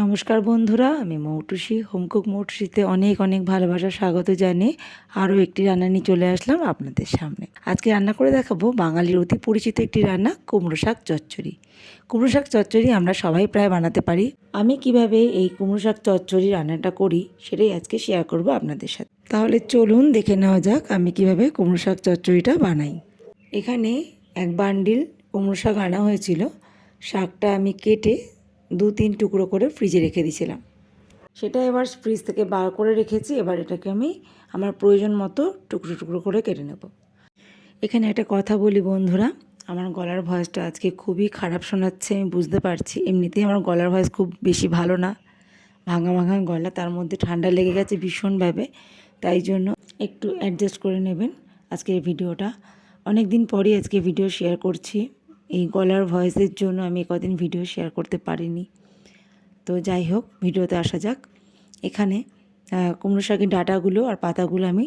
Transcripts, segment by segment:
নমস্কার বন্ধুরা, আমি মৌটুসি হোমকুক মৌটুসিতে অনেক অনেক ভালোবাসা স্বাগত জানিয়ে আরও একটি রান্না নিয়ে চলে আসলাম আপনাদের সামনে। আজকে রান্না করে দেখাবো বাঙালির অতি পরিচিত একটি রান্না, কুমড়ো শাক চচ্চড়ি। কুমড়ো শাক চচ্চড়ি আমরা সবাই প্রায় বানাতে পারি। আমি কিভাবে এই কুমড়ো শাক চচ্চড়ি রান্নাটা করি সেটাই আজকে শেয়ার করব আপনাদের সাথে। তাহলে চলুন দেখে নেওয়া যাক আমি কিভাবে কুমড়ো শাক চচ্চড়িটা বানাই। এখানে এক বান্ডিল কুমড়ো শাক আনা হয়েছিল। শাকটা আমি কেটে 2-3 টুকরো করে ফ্রিজে রেখে দিয়েছিলাম। সেটা এবার ফ্রিজ থেকে বার করে রেখেছি। এবার এটাকে আমি আমার প্রয়োজন মতো টুকরো টুকরো করে কেটে নেব। এখানে একটা কথা বলি বন্ধুরা, আমার গলার ভয়েসটা আজকে খুবই খারাপ শোনাচ্ছে, আমি বুঝতে পারছি। এমনিতেই আমার গলার ভয়েস খুব বেশি ভালো না, ভাঙা ভাঙা গলা, তার মধ্যে ঠান্ডা লেগে গেছে ভীষণভাবে। তাই জন্য একটু অ্যাডজাস্ট করে নেবেন আজকের ভিডিওটা। অনেক দিন পরই আজকে ভিডিও শেয়ার করছি। এই গলার ভয়েসের জন্য আমি কদিন ভিডিও শেয়ার করতে পারিনি। তো যাই হোক, ভিডিওতে আসা যাক। এখানে কুমড়ো শাকের ডাঁটাগুলো আর পাতাগুলো আমি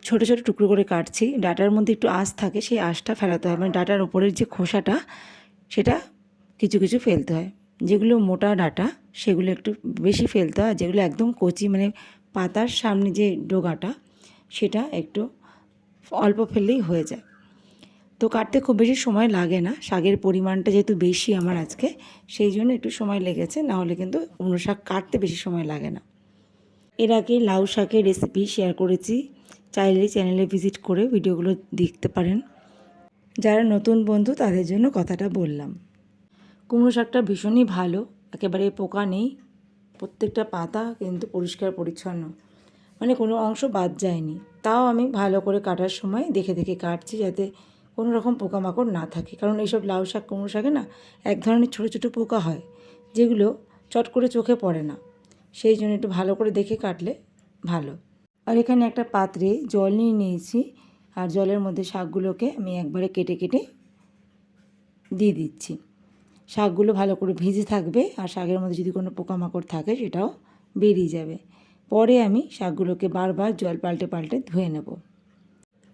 ছোট ছোট টুকরো করে কাটছি। ডাঁটার মধ্যে একটু আঁশ থাকে, সেই আঁশটা ফেলাতে হয়। মানে ডাঁটার ওপরের যে খোসাটা, সেটা কিছু কিছু ফেলতে হয়। যেগুলো মোটা ডাঁটা সেগুলো একটু বেশি ফেলতে হয়। যেগুলো একদম কচি, মানে পাতার সামনে যে ডগাটা, সেটা একটু অল্প ফেললেই হয়ে যায়। তো কাটতে খুব বেশি সময় লাগে না, শাকের পরিমাণটা যেহেতু বেশি আমার আজকে, সেই জন্য একটু সময় লেগেছে। নাহলে কিন্তু কুমড়ো শাক কাটতে বেশি সময় লাগে না। এর আগে লাউ শাকের রেসিপি শেয়ার করেছি, চাইলে চ্যানেলে ভিজিট করে ভিডিওগুলো দেখতে পারেন। যারা নতুন বন্ধু তাদের জন্য কথাটা বললাম। কুমড়ো শাকটা ভীষণই ভালো, একেবারে পোকা নেই। প্রত্যেকটা পাতা কিন্তু পরিষ্কার পরিচ্ছন্ন, মানে কোনো অংশ বাদ যায়নি। তাও আমি ভালো করে কাটার সময় দেখে দেখে কাটছি, যাতে কোনো রকম পোকামাকড় না থাকে। কারণ এইসব লাউ শাক কুমড়ো শাকে না এক ধরনের ছোটো ছোটো পোকা হয়, যেগুলো চট করে চোখে পড়ে না। সেই জন্য একটু ভালো করে দেখে কাটলে ভালো। আর এখানে একটা পাত্রে জল নিয়ে নিয়েছি, আর জলের মধ্যে শাকগুলোকে আমি একবারে কেটে কেটে দিয়ে দিচ্ছি। শাকগুলো ভালো করে ভিজে থাকবে, আর শাকের মধ্যে যদি কোনো পোকামাকড় থাকে সেটাও বেরিয়ে যাবে। পরে আমি শাকগুলোকে বারবার জল পাল্টে পাল্টে ধুয়ে নেব।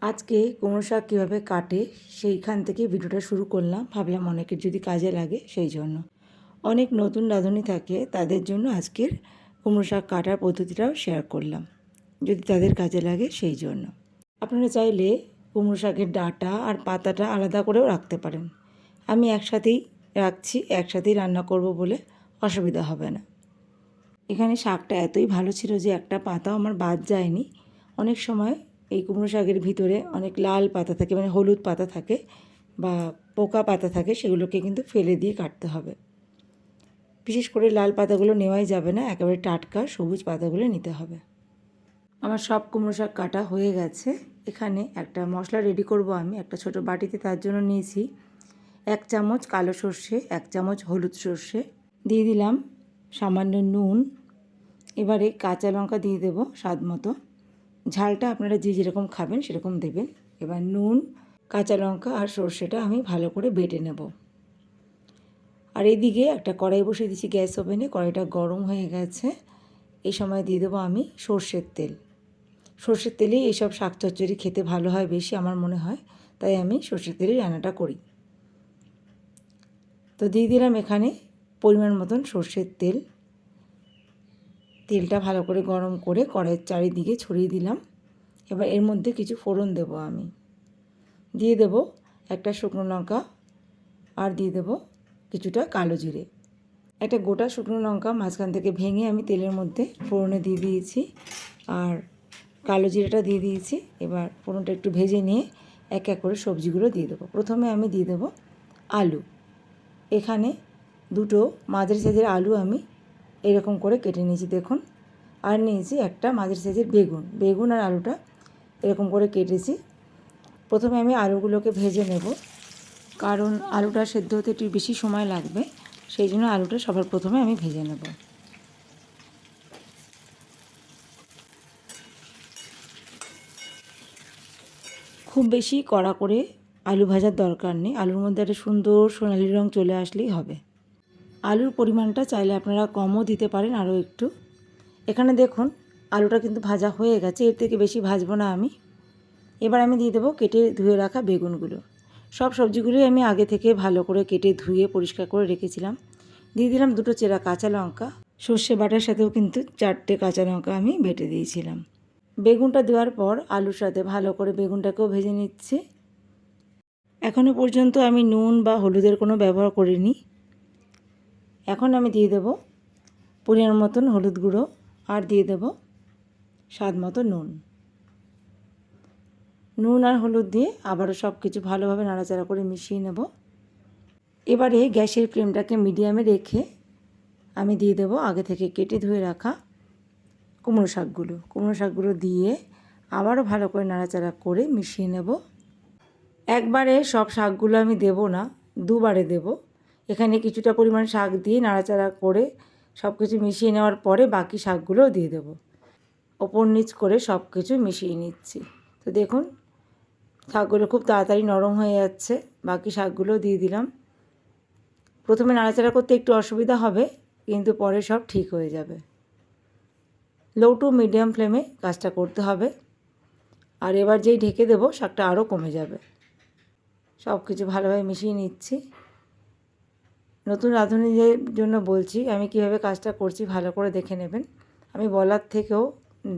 আজকে কুমড়ো শাক কীভাবে কাটে সেইখান থেকে ভিডিওটা শুরু করলাম, ভাবলাম অনেকের যদি কাজে লাগে সেই জন্য। অনেক নতুন রাঁধুনি থাকে, তাদের জন্য আজকের কুমড়ো শাক কাটার পদ্ধতিটাও শেয়ার করলাম, যদি তাদের কাজে লাগে সেই জন্য। আপনারা চাইলে কুমড়ো শাকের ডাঁটা আর পাতাটা আলাদা করেও রাখতে পারেন। আমি একসাথেই রাখছি, একসাথেই রান্না করব বলে অসুবিধা হবে না। এখানে শাকটা এতই ভালো ছিল যে একটা পাতাও আমার বাদ যায়নি। অনেক সময় এই কুমড়ো শাকের ভিতরে অনেক লাল পাতা থাকে, মানে হলুদ পাতা থাকে বা পোকা পাতা থাকে, সেগুলোকে কিন্তু ফেলে দিয়ে কাটতে হবে। বিশেষ করে লাল পাতাগুলো নেওয়াই যাবে না, একেবারে টাটকা সবুজ পাতাগুলো নিতে হবে। আমার সব কুমড়ো শাক কাটা হয়ে গেছে। এখানে একটা মশলা রেডি করব আমি একটা ছোট বাটিতে। তার জন্য নিয়েছি 1 চামচ কালো সর্ষে, 1 চামচ হলুদ সর্ষে, দিয়ে দিলাম সামান্য নুন। এবারে কাঁচা লঙ্কা দিয়ে দেবো স্বাদ মতো। ঝালটা আপনারা যে যেরকম খাবেন সেরকম দেবেন। এবার নুন, কাঁচা লঙ্কা আর সর্ষেটা আমি ভালো করে বেটে নেব। আর এদিকে একটা কড়াই বসিয়ে দিয়েছি গ্যাস ওভেনে। কড়াইটা গরম হয়ে গেছে। এই সময় দিয়ে দেবো আমি সর্ষের তেল। সর্ষের তেলেই এইসব শাক চচ্চড়ি খেতে ভালো হয় বেশি, আমার মনে হয়, তাই আমি সর্ষের তেলেই রান্নাটা করি। তো দিয়ে দিলাম এখানে পরিমাণ মতন সর্ষের তেল। তেলটা ভালো করে গরম করে কড়াইয়ের চারিদিকে ছড়িয়ে দিলাম। এবার এর মধ্যে কিছু ফোড়ন দেবো আমি। দিয়ে দেব একটা শুকনো লঙ্কা, আর দিয়ে দেব কিছুটা কালো জিরে। একটা গোটা শুকনো লঙ্কা মাঝখান থেকে ভেঙে আমি তেলের মধ্যে ফোড়নে দিয়ে দিয়েছি, আর কালো জিরেটা দিয়ে দিয়েছি। এবার ফোড়নটা একটু ভেজে নিয়ে এক এক করে সবজিগুলো দিয়ে দেবো। প্রথমে আমি দিয়ে দেবো আলু। এখানে দুটো মাঝারি সাইজের আলু আমি এরকম করে কেটে নিয়েছি দেখুন। আর নিয়েছি একটা মাঝারি সাইজের বেগুন। বেগুন আর আলুটা এরকম করে কেটেছি। প্রথমে আমি আলুগুলোকে ভেজে নেব, কারণ আলুটা সেদ্ধ হতে একটু বেশি সময় লাগবে, সেই জন্য আলুটা সবার প্রথমে আমি ভেজে নেব। খুব বেশি কড়া করে আলু ভাজার দরকার নেই, আলুর মধ্যে একটা সুন্দর সোনালি রঙ চলে আসলেই হবে। আলুর পরিমাণটা চাইলে আপনারা কমও দিতে পারেন আরও একটু। এখানে দেখুন আলুটা কিন্তু ভাজা হয়ে গেছে, এর থেকে বেশি ভাজবো না আমি। এবার আমি দিয়ে দেবো কেটে ধুয়ে রাখা বেগুনগুলো। সব সবজিগুলোই আমি আগে থেকে ভালো করে কেটে ধুয়ে পরিষ্কার করে রেখেছিলাম। দিয়ে দিলাম দুটো চেরা কাঁচা লঙ্কা, সর্ষে বাটার সাথেও কিন্তু 4টে কাঁচা লঙ্কা আমি বেটে দিয়েছিলাম। বেগুনটা দেওয়ার পর আলুর সাথে ভালো করে বেগুনটাকেও ভেজে নিচ্ছি। এখনও পর্যন্ত আমি নুন বা হলুদের কোনো ব্যবহার করিনি। এখন আমি দিয়ে দেব পরিমাণ মতন হলুদ গুঁড়ো আর দিয়ে দেব স্বাদ মতো নুন। নুন আর হলুদ দিয়ে আবারও সব কিছু ভালোভাবে নাড়াচাড়া করে মিশিয়ে নেব। এবারে গ্যাসের ফ্লেমটাকে মিডিয়ামে রেখে আমি দিয়ে দেব আগে থেকে কেটে ধুয়ে রাখা কুমড়ো শাকগুলো দিয়ে আবারও ভালো করে নাড়াচাড়া করে মিশিয়ে নেব। একবারে সব শাকগুলো আমি দেব না, দুবারে দেব। এখানে কিছুটা পরিমাণ শাক দিয়ে নাড়াচাড়া করে সব কিছু মিশিয়ে নেওয়ার পরে বাকি শাকগুলোও দিয়ে দেব। ওপর নিচ করে সব কিছু মিশিয়ে নিচ্ছি। তো দেখুন শাকগুলো খুব তাড়াতাড়ি নরম হয়ে যাচ্ছে। বাকি শাকগুলো দিয়ে দিলাম। প্রথমে নাড়াচাড়া করতে একটু অসুবিধা হবে, কিন্তু পরে সব ঠিক হয়ে যাবে। লো টু মিডিয়াম ফ্লেমে কাজটা করতে হবে। আর এবার যেই ঢেকে দেবো শাকটা আরও কমে যাবে। সব কিছু ভালোভাবে মিশিয়ে নিচ্ছি। নতুন রাঁধুনিদের জন্য বলছি, আমি কিভাবে কাজটা করছি ভালো করে দেখে নেবেন। আমি বলার থেকেও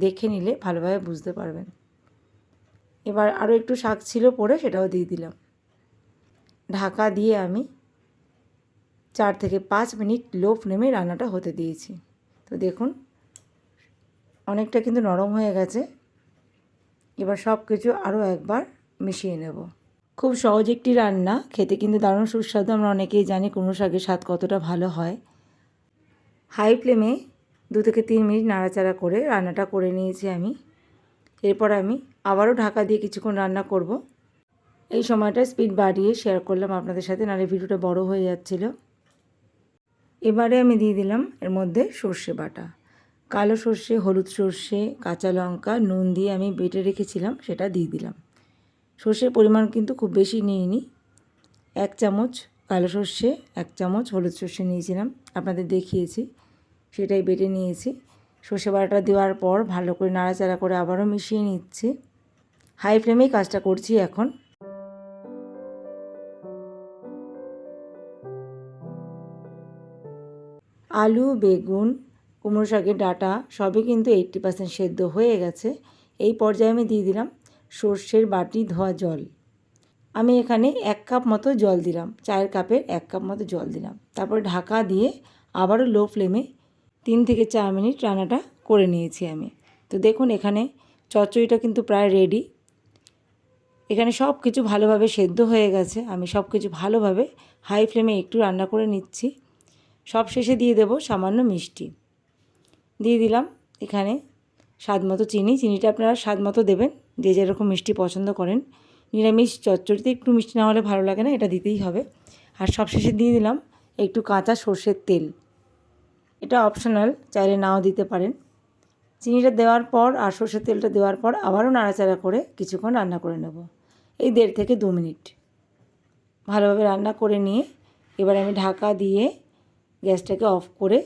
দেখে নিলে ভালোভাবে বুঝতে পারবেন। এবার আরও একটু শাক ছিল পড়ে, সেটাও দিয়ে দিলাম। ঢাকা দিয়ে আমি 4 থেকে 5 মিনিট লো ফ্লেমে রান্নাটা হতে দিয়েছি। তো দেখুন অনেকটা কিন্তু নরম হয়ে গেছে। এবার সব কিছু আরও একবার মিশিয়ে নেব। খুব সহজ একটি রান্না, খেতে কিন্তু দারুণ সুস্বাদু। আমরা অনেকেই জানি কুমড়ো শাকের স্বাদ কতটা ভালো হয়। হাই ফ্লেমে 2 থেকে 3 মিনিট নাড়াচাড়া করে রান্নাটা করে নিয়েছি আমি। এরপর আমি আবারও ঢাকা দিয়ে কিছুক্ষণ রান্না করব। এই সময়টা স্পিড বাড়িয়ে শেয়ার করলাম আপনাদের সাথে, নাহলে ভিডিওটা বড় হয়ে যাচ্ছিল। এবারে আমি দিয়ে দিলাম এর মধ্যে সর্ষে বাটা, কালো সর্ষে, হলুদ সর্ষে, কাঁচা লঙ্কা, নুন দিয়ে আমি বেটে রেখেছিলাম, সেটা দিয়ে দিলাম। সর্ষের পরিমাণ কিন্তু খুব বেশি নিইনি। 1 চামচ কালো সর্ষে, 1 চামচ হলুদ সর্ষে নিয়েছিলাম, আপনাদের দেখিয়েছি, সেটাই বেটে নিয়েছি। সর্ষে বাটাটা দেওয়ার পর ভালো করে নাড়াচাড়া করে আবারও মিশিয়ে নিচ্ছি। হাই ফ্লেমেই কাজটা করছি এখন। আলু, বেগুন, কুমড়ো শাকের ডাঁটা সবই কিন্তু 80% সেদ্ধ হয়ে গেছে। এই পর্যায়ে আমি দিয়ে দিলাম সর্ষের বাটি ধোয়া জল। আমি এখানে 1 কাপ মতো জল দিলাম, চায়ের কাপের 1 কাপ মতো জল দিলাম। তারপর ঢাকা দিয়ে আবারও লো ফ্লেমে 3 থেকে 4 মিনিট রান্নাটা করে নিয়েছি আমি। তো দেখুন এখানে চচ্চড়িটা কিন্তু প্রায় রেডি। এখানে সব কিছু ভালোভাবে সেদ্ধ হয়ে গেছে। আমি সব কিছু ভালোভাবে হাই ফ্লেমে একটু রান্না করে নিচ্ছি। সব শেষে দিয়ে দেব সামান্য মিষ্টি। দিয়ে দিলাম এখানে স্বাদ মতো চিনিটা আপনারা স্বাদ মতো দেবেন, যে যেরকম মিষ্টি পছন্দ করেন। নিরামিষ চচ্চড়িতে একটু মিষ্টি না হলে ভালো লাগে না, এটা দিতেই হবে। আর সবশেষে দিয়ে দিলাম একটু কাঁচা সর্ষের তেল। এটা অপশনাল, চাইলে নাও দিতে পারেন। চিনিটা দেওয়ার পর আর সর্ষের তেলটা দেওয়ার পর আবারও নাড়াচাড়া করে কিছুক্ষণ রান্না করে নেব। এই 1.5 থেকে 2 মিনিট ভালোভাবে রান্না করে নিয়ে এবার আমি ঢাকা দিয়ে গ্যাসটাকে অফ করে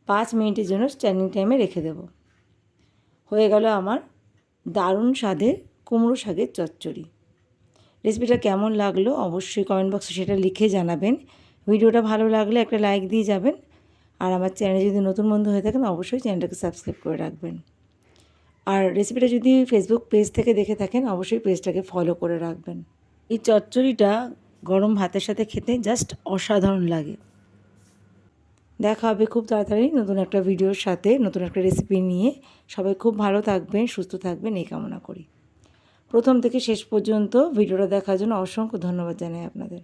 5 মিনিটের জন্য স্ট্যান্ডিং টাইমে রেখে দেব। হয়ে গেল আমার দারুণ স্বাদের কুমড়ো শাকের চচ্চড়ি। রেসিপিটা কেমন লাগলো অবশ্যই কমেন্ট বক্সে সেটা লিখে জানাবেন। ভিডিওটা ভালো লাগলে একটা লাইক দিয়ে যাবেন। আর আমার চ্যানেলে যদি নতুন বন্ধু হয়ে থাকেন অবশ্যই চ্যানেলটাকে সাবস্ক্রাইব করে রাখবেন। আর রেসিপিটা যদি ফেসবুক পেজ থেকে দেখে থাকেন অবশ্যই পেজটাকে ফলো করে রাখবেন। এই চচ্চড়িটা গরম ভাতের সাথে খেতে জাস্ট অসাধারণ লাগে। দেখা হবে খুব তাড়াতাড়ি নতুন একটা ভিডিওর সাথে, নতুন একটা রেসিপি নিয়ে। সবাই খুব ভালো থাকবেন, সুস্থ থাকবেন এই কামনা করি। প্রথম থেকে শেষ পর্যন্ত ভিডিওটা দেখার জন্য অসংখ্য ধন্যবাদ জানাই আপনাদের।